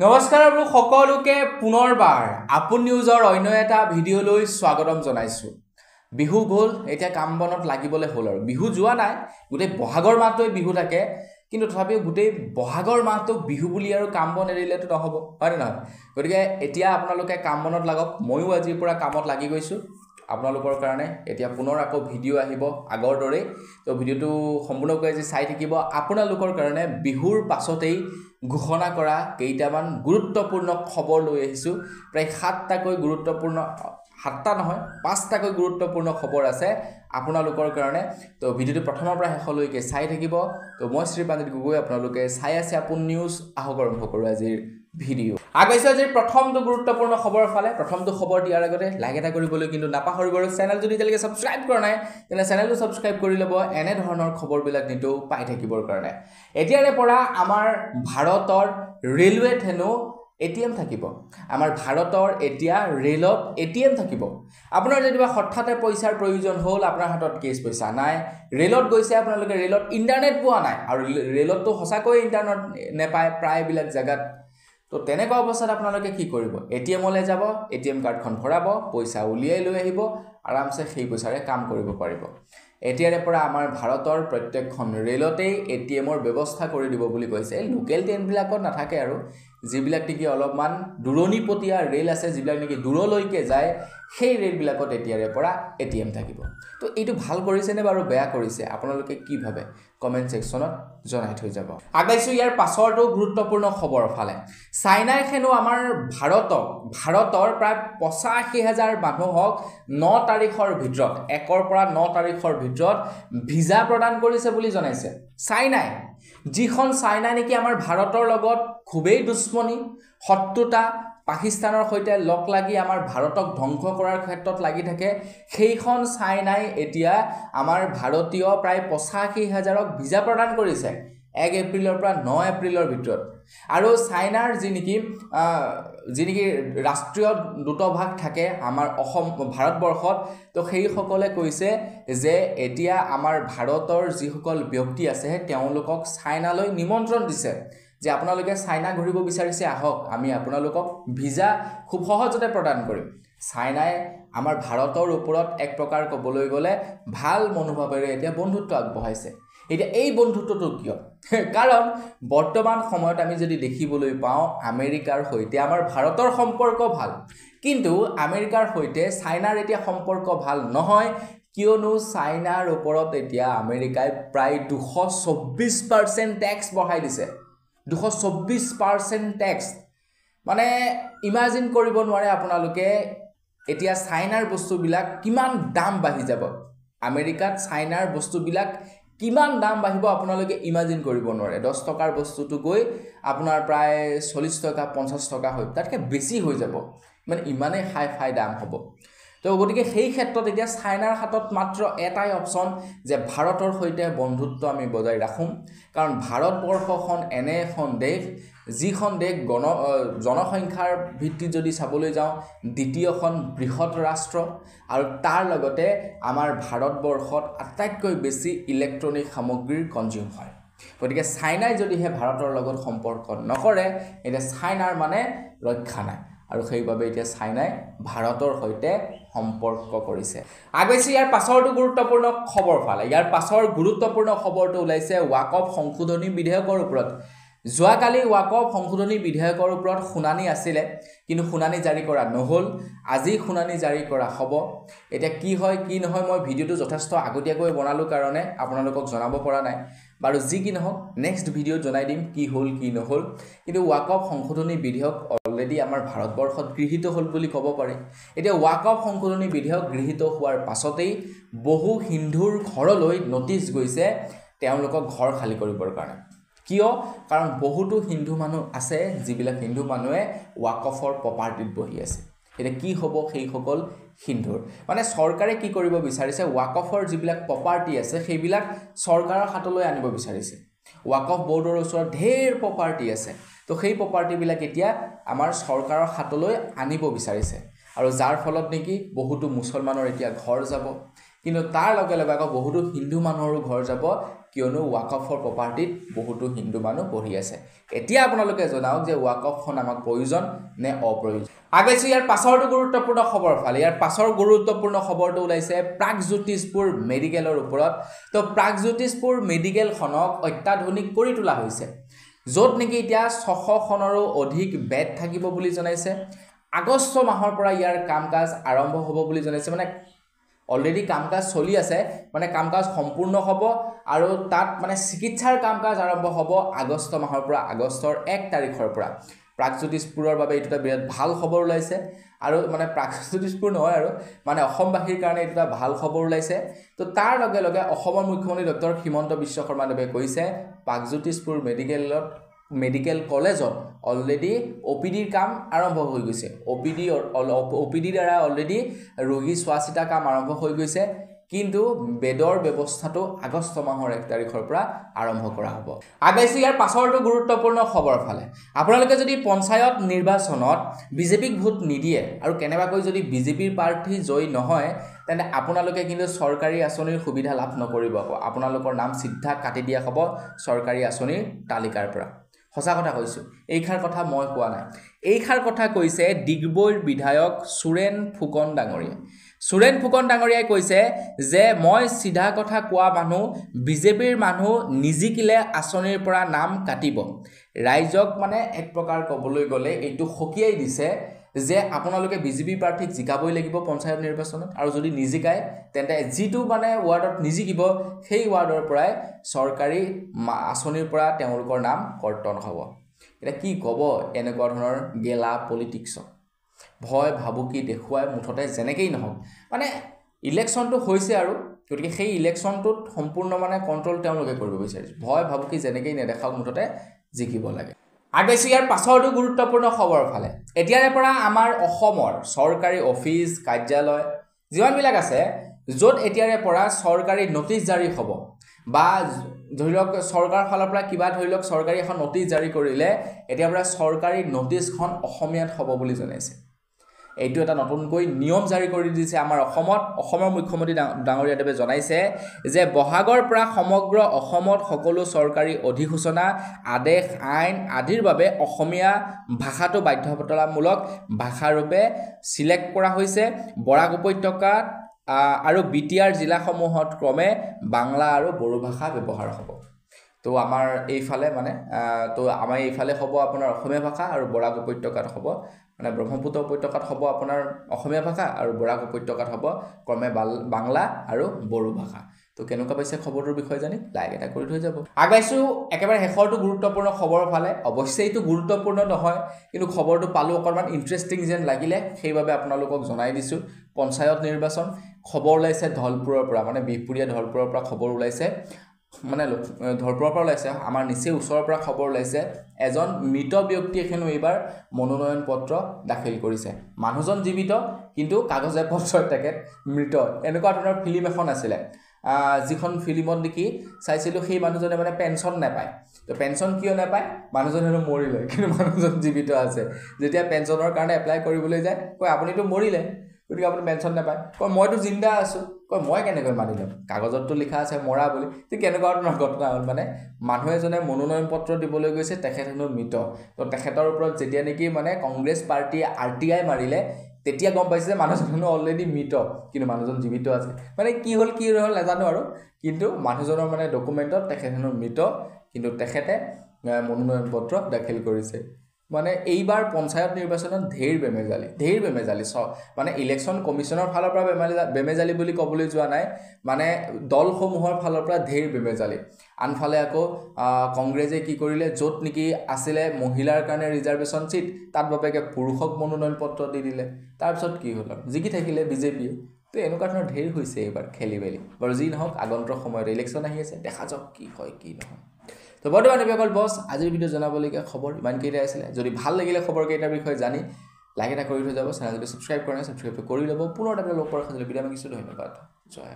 নমস্কাৰ আপোনালোক সকলোকে পুনৰবাৰ আপোন নিউজৰ অন্য এটা ভিডিঅ'লৈ স্বাগতম জনাইছো। বিহু গ'ল, এতিয়া কাম বনত লাগিবলৈ হ'ল আৰু বিহু যোৱা নাই, গোটেই বহাগৰ মাহটোই বিহু থাকে, কিন্তু তথাপিও গোটেই বহাগৰ মাহটো বিহু বুলি আৰু কাম বন এৰিলেতো নহ'ব, হয় নহয়? গতিকে এতিয়া আপোনালোকে কাম বনত লাগক। ময়ো আজিৰ পৰা কামত লাগি গৈছোঁ আপোনালোকৰ কাৰণে। এতিয়া পুনৰ আকৌ ভিডিঅ' আহিব আগৰ দৰেই, তো ভিডিঅ'টো সম্পূৰ্ণকৈ আজি চাই থাকিব। আপোনালোকৰ কাৰণে বিহুৰ পাছতেই ঘোষণা কৰা কেইটামান গুৰুত্বপূৰ্ণ খবৰ লৈ আহিছোঁ। প্ৰায় 7টাকৈ গুৰুত্বপূৰ্ণ, 7টা নহয় 5টাকৈ গুৰুত্বপূৰ্ণ খবৰ আছে আপোনালোকৰ কাৰণে। তো ভিডিঅ'টো প্ৰথমৰ পৰা শেষলৈকে চাই থাকিব। তো মই শ্ৰীপাঞ্জিত গগৈ, আপোনালোকে চাই আছে আপোন নিউজ। আহক আৰম্ভ কৰোঁ আজিৰ ভিডিঅ'। আগবাইছোঁ আজিৰ প্ৰথমটো গুৰুত্বপূৰ্ণ খবৰৰ ফালে। প্ৰথমটো খবৰ দিয়াৰ আগতে লাইক এটা কৰিবলৈ কিন্তু নাপাহৰিব। চেনেল যদি এতিয়ালৈকে ছাবস্ক্ৰাইব কৰা নাই তেনে চেনেলটো ছাবস্ক্ৰাইব কৰি ল'ব, এনেধৰণৰ খবৰবিলাক নিতৌ পাই থাকিবৰ কাৰণে। এতিয়াৰে পৰা আমাৰ ভাৰতৰ ৰেলৱেত হেনো ATM থাকিব। আমাৰ ভাৰতৰ এতিয়া ৰেলত ATM থাকিব। আপোনাৰ যদি হঠাতে পইচাৰ প্ৰয়োজন হ'ল, আপোনাৰ হাতত কেছ পইচা নাই, ৰেলত গৈছে আপোনালোকে, ৰেলত ইণ্টাৰনেট পোৱা নাই, আৰু ৰেলততো সঁচাকৈ ইণ্টাৰনেট নেপায় প্ৰায়বিলাক জেগাত। তো তেনেকুৱা অৱস্থাত আপোনালোকে কি কৰিব? ATMলৈ যাব, ATM কাৰ্ডখন ভৰাব, পইচা উলিয়াই লৈ আহিব, আৰামছে সেই পইচাৰে কাম কৰিব পাৰিব। এতিয়াৰে পৰা আমাৰ ভাৰতৰ প্ৰত্যেকখন ৰেলতেই ATMৰ ব্যৱস্থা কৰি দিব বুলি কৈছে। লোকেল ট্ৰেইনবিলাকত নাথাকে, আৰু যিবিলাক নেকি অলপমান দূৰণিপতীয়া ৰেল আছে, যিবিলাক নেকি দূৰলৈকে যায়, সেই ৰেলবিলাকত এতিয়াৰে পৰা ATM থাকিব। তো এইটো ভাল কৰিছেনে বাৰু বেয়া কৰিছে? আপোনালোকে কি ভাবে কমেণ্ট ছেকশ্যনত জনাই থৈ যাব। আগবাইছোঁ ইয়াৰ পাছৰটো গুৰুত্বপূৰ্ণ খবৰৰ ফালে। চাইনাই হেনো আমাৰ ভাৰতৰ প্ৰায় 85,000 মানুহক 9 তাৰিখৰ ভিতৰত, 1 পৰা 9 তাৰিখৰ ভিতৰত ভিজা প্ৰদান কৰিছে বুলি জনাইছে চাইনাই। যিখন চাইনা নেকি আমাৰ ভাৰতৰ লগত খুবেই দুশ্মনী, শত্ৰুতা, পাকিস্তানৰ সৈতে লগ লাগি আমাৰ ভাৰতক ধ্বংস কৰাৰ ক্ষেত্ৰত লাগি থাকে, সেইখন চাইনাই এতিয়া আমাৰ ভাৰতীয় প্ৰায় 85,000ক ভিজা প্ৰদান কৰিছে 1 এপ্ৰিলৰ পৰা 9 এপ্ৰিলৰ ভিতৰত। আৰু চাইনাৰ যি নেকি ৰাষ্ট্ৰীয় দূতভাষ থাকে আমাৰ ভাৰতবৰ্ষত, তো সেইসকলে কৈছে যে এতিয়া আমাৰ ভাৰতৰ যিসকল ব্যক্তি আছে তেওঁলোকক চাইনালৈ নিমন্ত্ৰণ দিছে যে আপোনালোকে চাইনা ঘূৰিব বিচাৰিছে, আহক, আমি আপোনালোকক ভিজা খুব সহজতে প্ৰদান কৰিম। চাইনাই আমাৰ ভাৰতৰ ওপৰত এক প্ৰকাৰ ক'বলৈ গ'লে ভাল মনোভাৱেৰে এতিয়া বন্ধুত্ব আগবঢ়াইছে। এতিয়া এই বন্ধুত্বটো কিয়? কাৰণ বৰ্তমান সময়ত আমি যদি দেখিবলৈ পাওঁ, আমেৰিকাৰ সৈতে আমাৰ ভাৰতৰ সম্পৰ্ক ভাল, কিন্তু আমেৰিকাৰ সৈতে চাইনাৰ এতিয়া সম্পৰ্ক ভাল নহয়, কিয়নো চাইনাৰ ওপৰত এতিয়া আমেৰিকাই প্ৰায় 224% টেক্স বঢ়াই দিছে। 224% টেক্স, মানে ইমাজিন কৰিব নোৱাৰে আপোনালোকে এতিয়া চাইনাৰ বস্তুবিলাক কিমান দাম বাঢ়ি যাব। আমেৰিকাত চাইনাৰ বস্তুবিলাক কিমান দাম বাঢ়িব আপোনালোকে ইমাজিন কৰিব নোৱাৰে। 10 টকাৰ বস্তুটো গৈ আপোনাৰ প্ৰায় 40 টকা 50 টকা হয়, তাতকৈ বেছি হৈ যাব, মানে ইমানেই হাই দাম হ'ব। তো গতিকে সেই ক্ষেত্ৰত এতিয়া চাইনাৰ হাতত মাত্ৰ এটাই অপশ্যন যে ভাৰতৰ সৈতে বন্ধুত্ব আমি বজাই ৰাখোঁ। কাৰণ ভাৰতবৰ্ষখন এনে এখন দেশ, যিখন দেশ জনসংখ্যাৰ ভিত্তিত যদি চাবলৈ যাওঁ দ্বিতীয়খন বৃহৎ ৰাষ্ট্ৰ, আৰু তাৰ লগতে আমাৰ ভাৰতবৰ্ষত আটাইতকৈ বেছি ইলেক্ট্ৰনিক সামগ্ৰীৰ কনজিউম হয়। গতিকে চাইনাই যদিহে ভাৰতৰ লগত সম্পৰ্ক নকৰে, এতিয়া চাইনাৰ মানে ৰক্ষা নাই, আৰু সেইবাবে এতিয়া চাইনাই ভাৰতৰ সৈতে সম্পৰ্ক কৰিছে। আগবাইছোঁ ইয়াৰ পাছৰটো গুৰুত্বপূৰ্ণ খবৰ ফালে। ইয়াৰ পাছৰ গুৰুত্বপূৰ্ণ খবৰটো ওলাইছে ৱাকফ সংশোধনী বিধেয়কৰ ওপৰত। যোৱাকালি ৱাকফ সংশোধনী বিধেয়কৰ ওপৰত শুনানি আছিলে, কিন্তু শুনানি জাৰি কৰা নহ'ল। আজি শুনানি জাৰি কৰা হ'ব। এতিয়া কি হয় কি নহয়, মই ভিডিঅ'টো যথেষ্ট আগতীয়াকৈ বনালোঁ কাৰণে আপোনালোকক জনাব পৰা নাই। বাৰু যি কি নহওক, নেক্সট ভিডিঅ'ত জনাই দিম কি হ'ল কি নহ'ল। কিন্তু ৱাকফ সংশোধনী বিধেয়ক অলৰেডি আমাৰ ভাৰতবৰ্ষত গৃহীত হ'ল বুলি ক'ব পাৰি। এতিয়া ৱাকফ সংশোধনী বিধেয়ক গৃহীত হোৱাৰ পাছতেই বহু হিন্দুৰ ঘৰলৈ নটিচ গৈছে তেওঁলোকক ঘৰ খালী কৰিবৰ কাৰণে। কিয়? কাৰণ বহুতো হিন্দু মানুহ আছে যিবিলাক হিন্দু মানুহে ৱাকফৰ প্ৰপাৰ্টিত বহি আছে। এতিয়া কি হ'ব সেইসকল হিন্দুৰ? মানে চৰকাৰে কি কৰিব বিচাৰিছে, ৱাকফৰ যিবিলাক প্ৰপাৰ্টি আছে সেইবিলাক চৰকাৰৰ হাতলৈ আনিব বিচাৰিছে। ৱাকফ বৰ্ডৰ ওচৰত ঢেৰ প্ৰপাৰ্টি আছে, তো সেই প্ৰপাৰ্টিবিলাক এতিয়া আমাৰ চৰকাৰৰ হাতলৈ আনিব বিচাৰিছে, আৰু যাৰ ফলত নেকি বহুতো মুছলমানৰ এতিয়া ঘৰ যাব, কিন্তু তাৰ লগে লগে আকৌ বহুতো হিন্দু মানুহৰো ঘৰ যাব কিয়নো ৱাকফৰ প্ৰপাৰ্টিত বহুতো হিন্দু মানুহ পঢ়ি আছে এতিয়া আপোনালোকে জনাওক যে ৱাকফখন আমাক প্ৰয়োজন নে অপ্ৰয়োজন আগেছি ইয়াৰ পাছৰটো গুৰুত্বপূৰ্ণ খবৰ ফালে ইয়াৰ পাছৰ গুৰুত্বপূৰ্ণ খবৰটো ওলাইছে প্ৰাগজ্যোতিষপুৰ মেডিকেলৰ ওপৰত তো প্ৰাগজ্যোতিষপুৰ মেডিকেলখনক অত্যাধুনিক কৰি তোলা হৈছে য'ত নেকি এতিয়া 600খনৰো অধিক বেড থাকিব বুলি জনাইছে আগষ্ট মাহৰ পৰা ইয়াৰ কাম-কাজ আৰম্ভ হ'ব বুলি জনাইছে মানে অলৰেডি কাম-কাজ চলি আছে মানে কাম-কাজ সম্পূৰ্ণ হ'ব আৰু তাত মানে চিকিৎসাৰ কাম-কাজ আৰম্ভ হ'ব আগষ্ট মাহৰ পৰা আগষ্টৰ 1 তাৰিখৰ পৰা প্ৰাগজ্যোতিষপুৰৰ বাবে এটা বিৰাট ভাল খবৰ ওলাইছে আৰু মানে প্ৰাগজ্যোতিষপুৰ নহয় আৰু মানে অসমবাসীৰ কাৰণে এটা ভাল খবৰ ওলাইছে তো তাৰ লগে লগে অসমৰ মুখ্যমন্ত্ৰী ডক্টৰ হিমন্ত বিশ্ব শৰ্মাদেৱে কৈছে প্ৰাগজ্যোতিষপুৰ মেডিকেল কলেজত অলৰেডি OPDৰ কাম আৰম্ভ হৈ গৈছে OPD দ্বাৰা অলৰেডি ৰোগী চোৱাচিতা কাম আৰম্ভ হৈ গৈছে কিন্তু বেডৰ ব্যৱস্থাটো আগষ্ট মাহৰ 1 তাৰিখৰ পৰা আৰম্ভ কৰা হ'ব আগেছি ইয়াৰ পাছৰটো গুৰুত্বপূৰ্ণ খবৰ ফালে আপোনালোকে যদি পঞ্চায়ত নিৰ্বাচনত বিজেপিক ভোট নিদিয়ে আৰু কেনেবাকৈ যদি বিজেপিৰ প্ৰাৰ্থী জয় নহয় তেনে আপোনালোকে কিন্তু চৰকাৰী আঁচনিৰ সুবিধা লাভ নকৰিব আপোনালোকৰ নাম সিদ্ধা কাটি দিয়া হ'ব চৰকাৰী আঁচনিৰ তালিকাৰ পৰা সঁচা কথা কৈছো এইখাৰ কথা মই কোৱা নাই এইখাৰ কথা কৈছে ডিগবৈৰ বিধায়ক সুৰেন ফুকন ডাঙৰীয়াই কৈছে যে মই সিধা কথা কোৱা মানুহ বিজেপিৰ মানুহ নিজিকিলে আঁচনিৰ পৰা নাম কাটিব ৰাইজক মানে এক প্ৰকাৰ ক'বলৈ গ'লে এইটো হকিয়াই দিছে যে আপোনালোকে বিজেপি প্ৰাৰ্থীক জিকাবই লাগিব পঞ্চায়ত নিৰ্বাচনত আৰু যদি নিজিকায় তেন্তে যিটো মানে ৱাৰ্ডত নিজিকিব সেই ৱাৰ্ডৰ পৰাই চৰকাৰী আঁচনিৰ পৰা তেওঁলোকৰ নাম কৰ্তন হ'ব এটা কি ক'ব এনেকুৱা ধৰণৰ গেলা পলিটিক্স ভয় ভাবুকি দেখুৱাই মুঠতে যেনেকেই নহওক মানে ইলেকশ্যনটো হৈছে আৰু গতিকে সেই ইলেকশ্যনটোত সম্পূৰ্ণ মানে কণ্ট্ৰল তেওঁলোকে কৰিব বিচাৰিছে ভয় ভাবুকি যেনেকেই নেদেখাওক মুঠতে জিকিব লাগে আগেছি ইয়াৰ পাছৰটো গুৰুত্বপূৰ্ণ খবৰ ফালে এতিয়াৰে পৰা আমাৰ অসমৰ চৰকাৰী অফিচ কাৰ্যালয় যিমানবিলাক আছে য'ত এতিয়াৰে পৰা চৰকাৰী নটিচ জাৰি হ'ব বা ধৰি লওক চৰকাৰ ফালৰ পৰা কিবা ধৰি লওক চৰকাৰী এখন নটিচ জাৰি কৰিলে এতিয়াৰ পৰা চৰকাৰী নটিচখন অসমীয়াত হ'ব বুলি জনাইছে এইটো এটা নতুনকৈ নিয়ম জাৰি কৰি দিছে আমাৰ অসমৰ মুখ্যমন্ত্ৰী ডাঙৰীয়াদেৱে জনাইছে যে বহাগৰ পৰা সমগ্ৰ অসমত সকলো চৰকাৰী অধিসূচনা আদেশ আইন আদিৰ বাবে অসমীয়া ভাষাটো বাধ্যতামূলক ভাষাৰূপে সিলেক্ট কৰা হৈছে বৰাক উপত্যকাত আৰু বিটিআৰ জিলাসমূহত ক্ৰমে বাংলা আৰু বড়ো ভাষা ব্যৱহাৰ হ'ব তো আমাৰ এইফালে মানে তো আমাৰ এইফালে হ'ব আপোনাৰ অসমীয়া ভাষা আৰু বৰাক উপত্যকাত হ'ব মানে ব্ৰহ্মপুত্ৰ উপত্যকাত হ'ব আপোনাৰ অসমীয়া ভাষা আৰু বৰাক উপত্যকাত হ'ব ক্ৰমে বাংলা আৰু বড়ো ভাষা তো কেনেকুৱা পাইছে খবৰটোৰ বিষয়ে জানি লাইক এটা কৰি থৈ যাব আগাইছো একেবাৰে শেষৰটো গুৰুত্বপূৰ্ণ খবৰৰ ফালে অৱশ্যেই এইটো গুৰুত্বপূৰ্ণ নহয় কিন্তু খবৰটো পালো অকণমান ইণ্টাৰেষ্টিং যেন লাগিলে সেইবাবে আপোনালোকক জনাই দিছোঁ পঞ্চায়ত নিৰ্বাচন খবৰ ওলাইছে ধলপুৰৰ পৰা মানে বিহপুৰীয়া ধলপুৰৰ পৰা খবৰ ওলাইছে মানে ধলপুৰৰ পৰা ওলাইছে আমাৰ নিচেই ওচৰৰ পৰা খবৰ ওলাইছে এজন মৃত ব্যক্তিয়ে হেনো এইবাৰ মনোনয়ন পত্ৰ দাখিল কৰিছে মানুহজন জীৱিত কিন্তু কাগজে পত্ৰত তেখেত মৃত এনেকুৱা ধৰণৰ ফিল্ম এখন আছিলে যিখন ফিল্মত দেখি চাইছিলোঁ সেই মানুহজনে মানে পেঞ্চন নাপায় তো পেঞ্চন কিয় নাপায় মানুহজন হেনো মৰিলে কিন্তু মানুহজন জীৱিত আছে যেতিয়া পেঞ্চনৰ কাৰণে এপ্লাই কৰিবলৈ যায় কয় আপুনিতো মৰিলে গতিকে আপুনি পেঞ্চন নাপায় কয় মইতো জিন্দা আছোঁ কয় মই কেনেকৈ মানি ল'ম কাগজততো লিখা আছে মৰা বুলি তো কেনেকুৱা ধৰণৰ ঘটনা হ'ল মানে মানুহ এজনে মনোনয়ন পত্ৰ দিবলৈ গৈছে তেখেত হেনো মৃত তো তেখেতৰ ওপৰত যেতিয়া নেকি মানে কংগ্ৰেছ পাৰ্টীয়ে RTI মাৰিলে তেতিয়া গম পাইছে যে মানুহজন হেনো অলৰেডি মৃত কিন্তু মানুহজন জীৱিত আছে মানে কি হ'ল নাজানো আৰু কিন্তু মানুহজনৰ মানে ডকুমেণ্টত তেখেত হেনো মৃত কিন্তু তেখেতে মনোনয়ন পত্ৰ দাখিল কৰিছে মানে এইবাৰ পঞ্চায়ত নিৰ্বাচনত ঢেৰ বেমেজালি মানে ইলেকশ্যন কমিশনৰ ফালৰ পৰা বেমেজালি বুলি ক'বলৈ যোৱা নাই মানে দলসমূহৰ ফালৰ পৰা ঢেৰ বেমেজালি আনফালে আকৌ কংগ্ৰেছে কি কৰিলে য'ত নেকি আছিলে মহিলাৰ কাৰণে ৰিজাৰ্ভেশ্যন চিট তাত বাবেকে পুৰুষক মনোনয়ন পত্ৰ দি দিলে তাৰপিছত কি হ'ল জিকি থাকিলে বিজেপিয়ে তো এনেকুৱা ধৰণৰ ঢেৰ হৈছে এইবাৰ খেলি মেলি বাৰু যি নহওক আগন্তুক সময়ত ইলেকশ্যন আহি আছে দেখা যাওক কি হয় কি নহয় তো বৰ্তমান অকল বছ আজিৰ ভিডিঅ' জনাবলগীয়া খবৰ ইমানকেইটাই আছিলে যদি ভাল লাগিলে খবৰকেইটাৰ বিষয়ে জানি লাইক এটা কৰি থৈ যাব চেনেল যদি ছাবস্ক্ৰাইব কৰা নাই ছাবস্ক্ৰাইব কৰি ল'ব পুনৰ এটা লগ পোৱাৰ ভিডিঅ' আমি কিছু ধন্যবাদ জয়